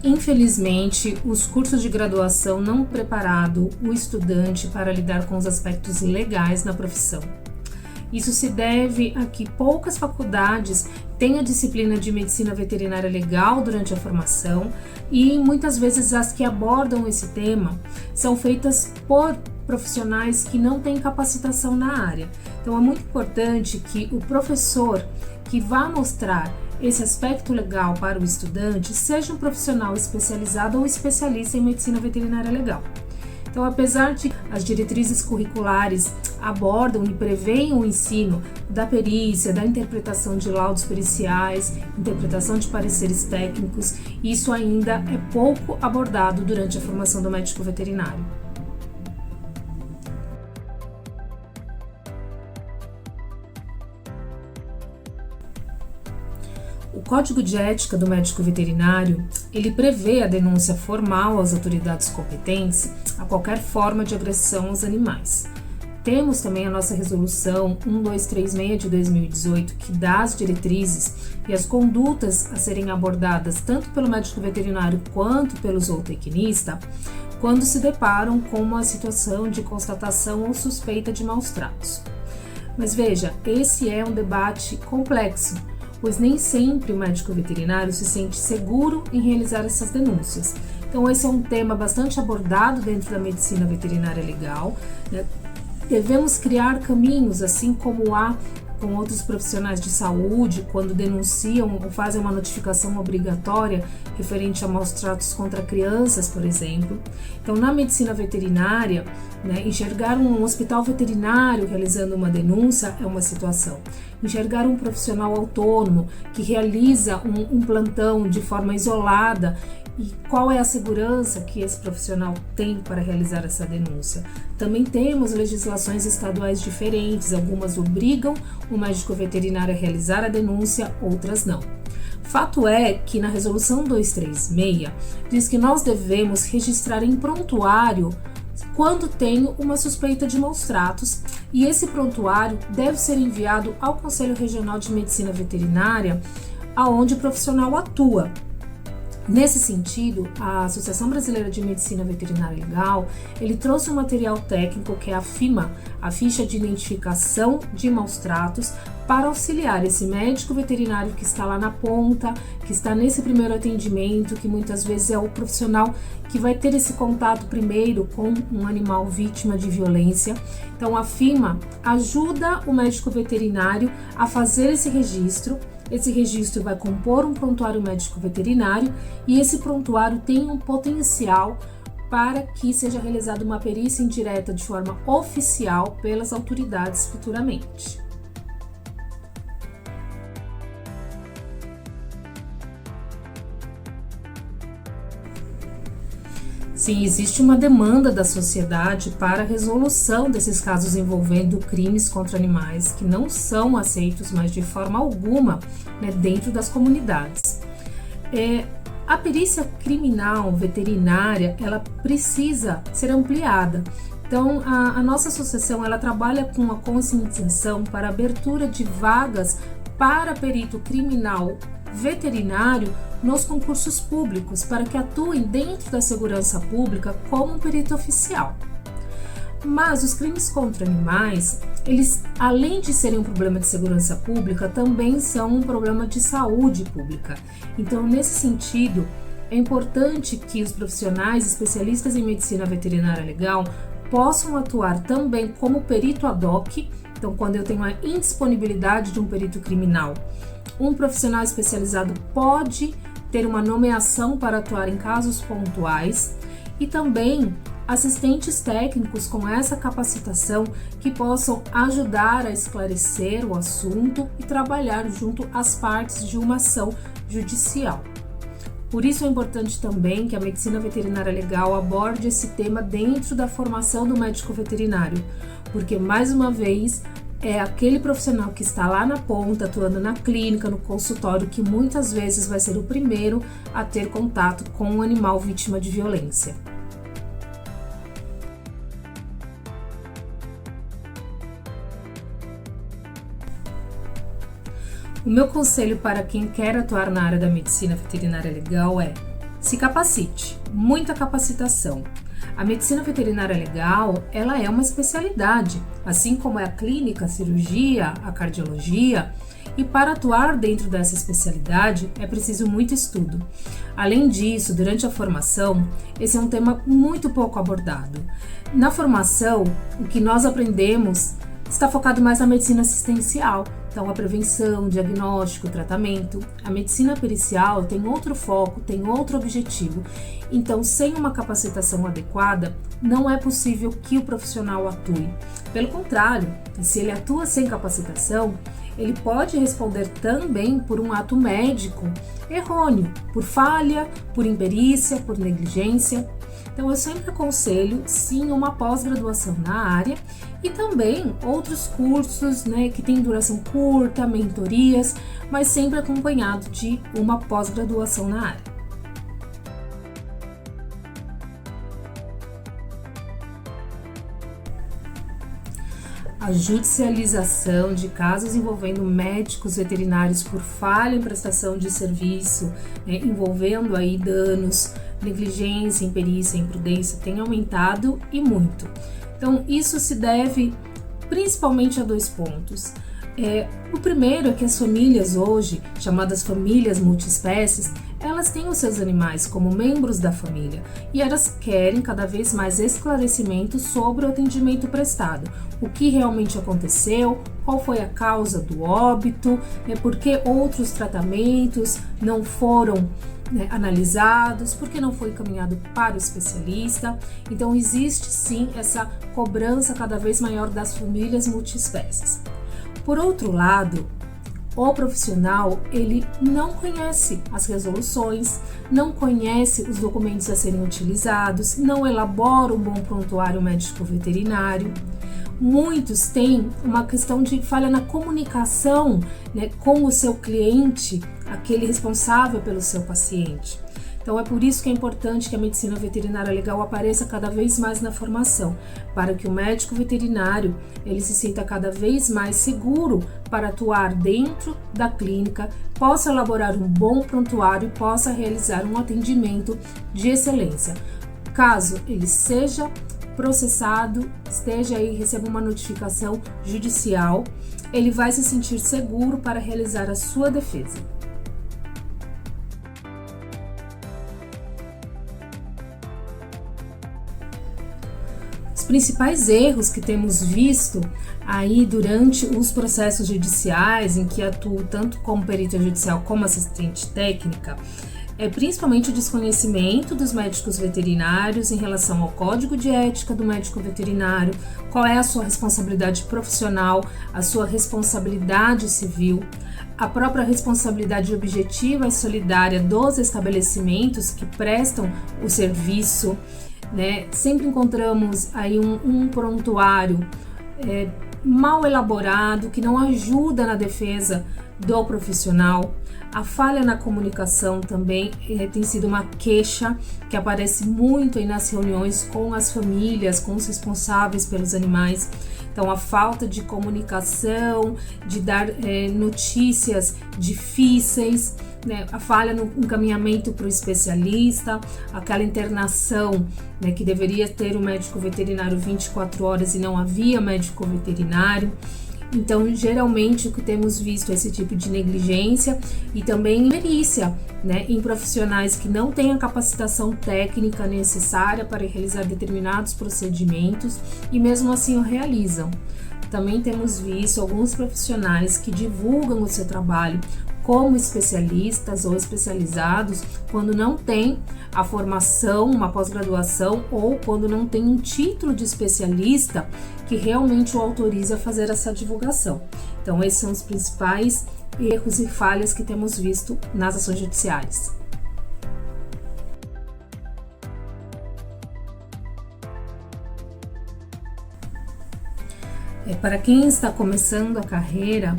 Infelizmente, os cursos de graduação não preparam o estudante para lidar com os aspectos legais na profissão. Isso se deve a que poucas faculdades têm a disciplina de medicina veterinária legal durante a formação e muitas vezes as que abordam esse tema são feitas por profissionais que não têm capacitação na área. Então é muito importante que o professor que vá mostrar esse aspecto legal para o estudante seja um profissional especializado ou especialista em medicina veterinária legal. Então, apesar de as diretrizes curriculares abordam e preveem o ensino da perícia, da interpretação de laudos periciais, interpretação de pareceres técnicos, isso ainda é pouco abordado durante a formação do médico veterinário. O Código de Ética do Médico Veterinário, ele prevê a denúncia formal às autoridades competentes a qualquer forma de agressão aos animais. Temos também a nossa resolução 1236 de 2018, que dá as diretrizes e as condutas a serem abordadas tanto pelo médico veterinário quanto pelo zootecnista, quando se deparam com uma situação de constatação ou suspeita de maus tratos. Mas veja, esse é um debate complexo, pois nem sempre o médico veterinário se sente seguro em realizar essas denúncias. Então, esse é um tema bastante abordado dentro da medicina veterinária legal, né? Devemos criar caminhos, assim como há com outros profissionais de saúde, quando denunciam ou fazem uma notificação obrigatória referente a maus tratos contra crianças, por exemplo. Então, na medicina veterinária, né, enxergar um hospital veterinário realizando uma denúncia é uma situação. Enxergar um profissional autônomo que realiza um plantão de forma isolada e qual é a segurança que esse profissional tem para realizar essa denúncia. Também temos legislações estaduais diferentes, algumas obrigam o médico veterinário a realizar a denúncia, outras não. Fato é que na resolução 236 diz que nós devemos registrar em prontuário quando tenho uma suspeita de maus tratos e esse prontuário deve ser enviado ao Conselho Regional de Medicina Veterinária, aonde o profissional atua. Nesse sentido, a Associação Brasileira de Medicina Veterinária Legal, ele trouxe um material técnico que é a FIMA, a Ficha de Identificação de Maus Tratos, para auxiliar esse médico veterinário que está lá na ponta, que está nesse primeiro atendimento, que muitas vezes é o profissional que vai ter esse contato primeiro com um animal vítima de violência. Então, a FIMA ajuda o médico veterinário a fazer esse registro. Esse registro vai compor um prontuário médico veterinário e esse prontuário tem um potencial para que seja realizada uma perícia indireta de forma oficial pelas autoridades futuramente. Sim, existe uma demanda da sociedade para a resolução desses casos envolvendo crimes contra animais que não são aceitos mais de forma alguma, né, dentro das comunidades. A perícia criminal veterinária, ela precisa ser ampliada. Então, a nossa associação, ela trabalha com a conscientização para a abertura de vagas para perito criminal veterinário nos concursos públicos, para que atuem dentro da segurança pública como um perito oficial. Mas os crimes contra animais, eles, além de serem um problema de segurança pública, também são um problema de saúde pública. Então, nesse sentido, é importante que os profissionais especialistas em medicina veterinária legal possam atuar também como perito ad hoc. Então, quando eu tenho a indisponibilidade de um perito criminal, um profissional especializado pode ter uma nomeação para atuar em casos pontuais e também assistentes técnicos com essa capacitação que possam ajudar a esclarecer o assunto e trabalhar junto às partes de uma ação judicial. Por isso é importante também que a medicina veterinária legal aborde esse tema dentro da formação do médico veterinário, porque, mais uma vez, é aquele profissional que está lá na ponta, atuando na clínica, no consultório, que muitas vezes vai ser o primeiro a ter contato com um animal vítima de violência. O meu conselho para quem quer atuar na área da medicina veterinária legal é: Se capacite, muita capacitação. A medicina veterinária legal, ela é uma especialidade, assim como é a clínica, a cirurgia, a cardiologia, e para atuar dentro dessa especialidade é preciso muito estudo. Além disso, durante a formação, esse é um tema muito pouco abordado. Na formação, o que nós aprendemos está focado mais na medicina assistencial, então a prevenção, diagnóstico, tratamento. A medicina pericial tem outro foco, tem outro objetivo. Então, sem uma capacitação adequada, não é possível que o profissional atue. Pelo contrário, se ele atua sem capacitação, ele pode responder também por um ato médico errôneo, por falha, por imperícia, por negligência. Então, eu sempre aconselho, sim, uma pós-graduação na área e também outros cursos, que têm duração curta, mentorias, mas sempre acompanhado de uma pós-graduação na área. A judicialização de casos envolvendo médicos veterinários por falha em prestação de serviço, envolvendo aí danos, negligência, imperícia, imprudência, tem aumentado e muito. Então, isso se deve principalmente a 2 pontos. O primeiro é que as famílias hoje, chamadas famílias multiespécies, elas têm os seus animais como membros da família e elas querem cada vez mais esclarecimento sobre o atendimento prestado, o que realmente aconteceu, qual foi a causa do óbito, por que outros tratamentos não foram analisados, por que não foi encaminhado para o especialista. Então existe sim essa cobrança cada vez maior das famílias multiespécies. Por outro lado, o profissional, ele não conhece as resoluções, não conhece os documentos a serem utilizados, não elabora um bom prontuário médico veterinário. Muitos têm uma questão de falha na comunicação, com o seu cliente, aquele responsável pelo seu paciente. Então é por isso que é importante que a medicina veterinária legal apareça cada vez mais na formação, para que o médico veterinário ele se sinta cada vez mais seguro para atuar dentro da clínica, possa elaborar um bom prontuário e possa realizar um atendimento de excelência. Caso ele seja processado, esteja aí, receba uma notificação judicial, ele vai se sentir seguro para realizar a sua defesa. Os principais erros que temos visto aí durante os processos judiciais, em que atuo tanto como perita judicial como assistente técnica, é principalmente o desconhecimento dos médicos veterinários em relação ao código de ética do médico veterinário, qual é a sua responsabilidade profissional, a sua responsabilidade civil, a própria responsabilidade objetiva e solidária dos estabelecimentos que prestam o serviço. Sempre encontramos aí um prontuário mal elaborado, que não ajuda na defesa do profissional. A falha na comunicação também tem sido uma queixa que aparece muito aí nas reuniões com as famílias, com os responsáveis pelos animais. Então, a falta de comunicação, de dar notícias difíceis, a falha no encaminhamento para o especialista, aquela internação que deveria ter o médico veterinário 24 horas e não havia médico veterinário. Então, geralmente, o que temos visto é esse tipo de negligência e também imperícia, em profissionais que não têm a capacitação técnica necessária para realizar determinados procedimentos e mesmo assim o realizam. Também temos visto alguns profissionais que divulgam o seu trabalho como especialistas ou especializados quando não tem a formação, uma pós-graduação ou quando não tem um título de especialista que realmente o autorize a fazer essa divulgação. Então, esses são os principais erros e falhas que temos visto nas ações judiciais. Para quem está começando a carreira,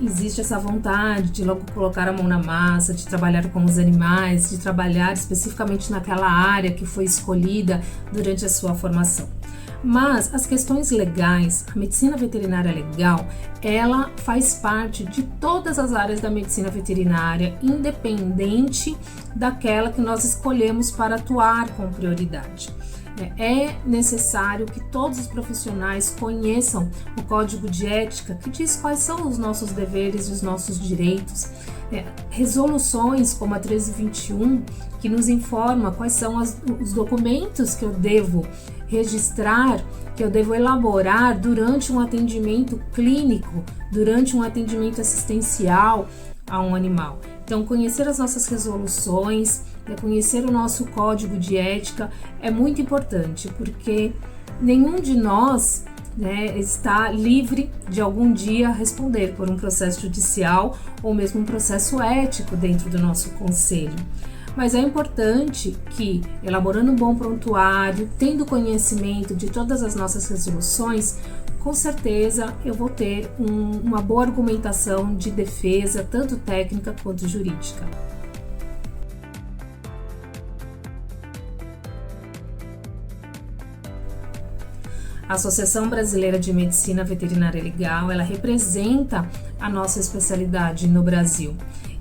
existe essa vontade de logo colocar a mão na massa, de trabalhar com os animais, de trabalhar especificamente naquela área que foi escolhida durante a sua formação. Mas as questões legais, a medicina veterinária legal, ela faz parte de todas as áreas da medicina veterinária, independente daquela que nós escolhemos para atuar com prioridade. É necessário que todos os profissionais conheçam o Código de Ética, que diz quais são os nossos deveres e os nossos direitos. Resoluções como a 1321, que nos informa quais são os documentos que eu devo registrar, que eu devo elaborar durante um atendimento clínico, durante um atendimento assistencial a um animal. Então, conhecer as nossas resoluções, conhecer o nosso código de ética é muito importante, porque nenhum de nós está livre de algum dia responder por um processo judicial ou mesmo um processo ético dentro do nosso conselho. Mas é importante que, elaborando um bom prontuário, tendo conhecimento de todas as nossas resoluções, com certeza eu vou ter uma boa argumentação de defesa, tanto técnica quanto jurídica. A Associação Brasileira de Medicina Veterinária Legal, ela representa a nossa especialidade no Brasil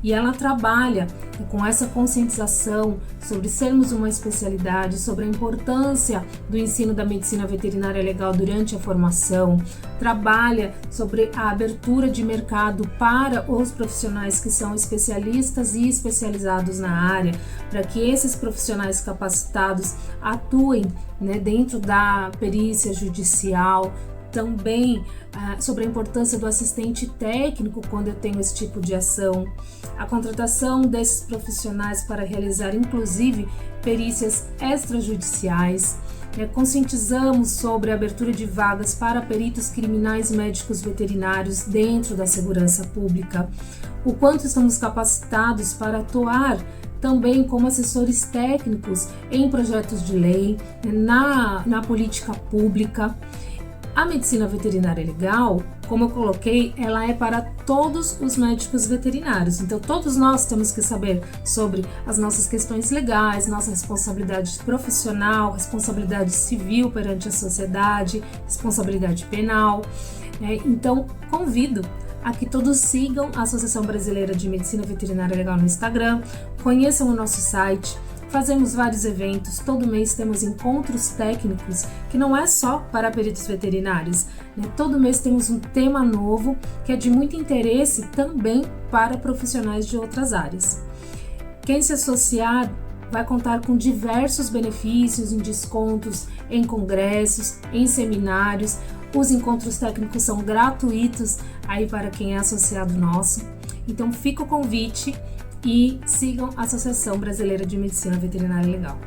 e ela trabalha com essa conscientização sobre sermos uma especialidade, sobre a importância do ensino da medicina veterinária legal durante a formação, trabalha sobre a abertura de mercado para os profissionais que são especialistas e especializados na área, para que esses profissionais capacitados atuem dentro da perícia judicial, também sobre a importância do assistente técnico quando eu tenho esse tipo de ação, a contratação desses profissionais para realizar inclusive perícias extrajudiciais. Conscientizamos sobre a abertura de vagas para peritos criminais médicos veterinários dentro da segurança pública, o quanto estamos capacitados para atuar também como assessores técnicos em projetos de lei, na política pública. A medicina veterinária legal, como eu coloquei, ela é para todos os médicos veterinários. Então, todos nós temos que saber sobre as nossas questões legais, nossa responsabilidade profissional, responsabilidade civil perante a sociedade, responsabilidade penal. Então, convido a que todos sigam a Associação Brasileira de Medicina Veterinária Legal no Instagram, conheçam o nosso site. Fazemos vários eventos, todo mês temos encontros técnicos, que não é só para peritos veterinários, Todo mês temos um tema novo que é de muito interesse também para profissionais de outras áreas. Quem se associar vai contar com diversos benefícios em descontos, em congressos, em seminários. Os encontros técnicos são gratuitos aí para quem é associado nosso. Então fica o convite e sigam a Associação Brasileira de Medicina Veterinária Legal.